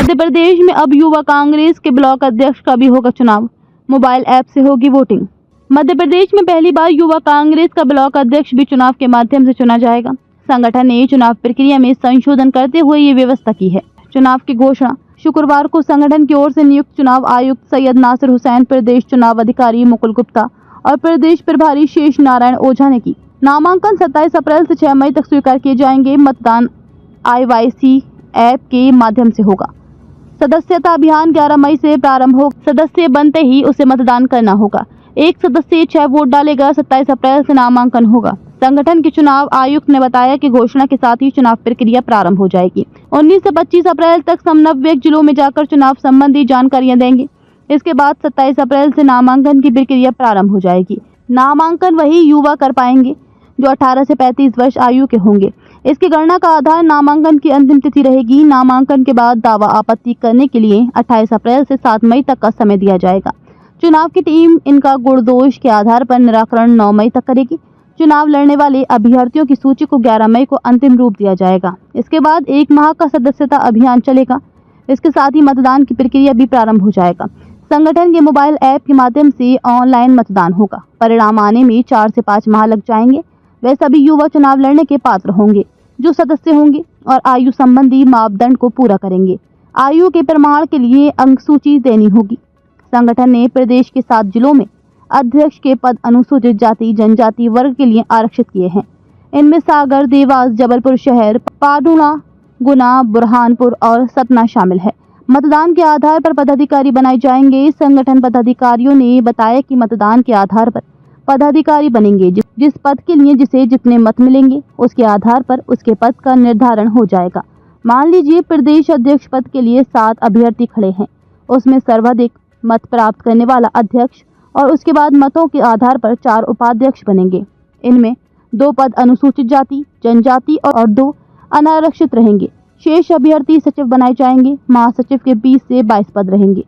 मध्य प्रदेश में अब युवा कांग्रेस के ब्लॉक अध्यक्ष का भी होगा चुनाव, मोबाइल ऐप से होगी वोटिंग। मध्य प्रदेश में पहली बार युवा कांग्रेस का ब्लॉक अध्यक्ष भी चुनाव के माध्यम से चुना जाएगा। संगठन ने चुनाव प्रक्रिया में संशोधन करते हुए ये व्यवस्था की है। चुनाव की घोषणा शुक्रवार को संगठन की ओर से नियुक्त चुनाव आयुक्त सैयद नासिर हुसैन, प्रदेश चुनाव अधिकारी मुकुल गुप्ता और प्रदेश प्रभारी शेष नारायण ओझा ने की। नामांकन 27 अप्रैल से 6 मई तक स्वीकार किए जाएंगे। मतदान IYC ऐप के माध्यम से होगा। सदस्यता अभियान 11 मई से प्रारंभ हो। सदस्य बनते ही उसे मतदान करना होगा। एक सदस्य 6 वोट डालेगा। 27 अप्रैल से नामांकन होगा। संगठन के चुनाव आयुक्त ने बताया कि घोषणा के साथ ही चुनाव प्रक्रिया प्रारंभ हो जाएगी। 19 से 25 अप्रैल तक समन्वयक जिलों में जाकर चुनाव संबंधी जानकारियां देंगे। इसके बाद 27 अप्रैल से नामांकन की प्रक्रिया प्रारंभ हो जाएगी। नामांकन वही युवा कर पाएंगे जो 18 से 35 वर्ष आयु के होंगे। इसकी गणना का आधार नामांकन की अंतिम तिथि रहेगी। नामांकन के बाद दावा आपत्ति करने के लिए 28 अप्रैल से 7 मई तक का समय दिया जाएगा। चुनाव की टीम इनका गुण दोष के आधार पर निराकरण 9 मई तक करेगी। चुनाव लड़ने वाले अभ्यर्थियों की सूची को 11 मई को अंतिम रूप दिया जाएगा। इसके बाद 1 माह का सदस्यता अभियान चलेगा। इसके साथ ही मतदान की प्रक्रिया भी प्रारंभ हो जाएगा। संगठन के मोबाइल ऐप के माध्यम से ऑनलाइन मतदान होगा। परिणाम आने में 4 से 5 माह लग जाएंगे। वे सभी युवा चुनाव लड़ने के पात्र होंगे जो सदस्य होंगे और आयु संबंधी मापदंड को पूरा करेंगे। आयु के प्रमाण के लिए अंक सूची देनी होगी। संगठन ने प्रदेश के 7 जिलों में अध्यक्ष के पद अनुसूचित जाति जनजाति वर्ग के लिए आरक्षित किए हैं। इनमें सागर, देवास, जबलपुर शहर, पाडुना, गुना, बुरहानपुर और सतना शामिल है। मतदान के आधार पर पदाधिकारी बनाए जाएंगे। संगठन पदाधिकारियों ने बताया कि मतदान के आधार पर पदाधिकारी बनेंगे। जिस पद के लिए जिसे जितने मत मिलेंगे उसके आधार पर उसके पद का निर्धारण हो जाएगा। मान लीजिए प्रदेश अध्यक्ष पद के लिए 7 अभ्यर्थी खड़े हैं। उसमें सर्वाधिक मत प्राप्त करने वाला अध्यक्ष और उसके बाद मतों के आधार पर 4 उपाध्यक्ष बनेंगे। इनमें 2 पद अनुसूचित जाति जनजाति और 2 अनारक्षित रहेंगे। शेष अभ्यर्थी सचिव बनाए जाएंगे। महासचिव के 20 से 22 पद रहेंगे।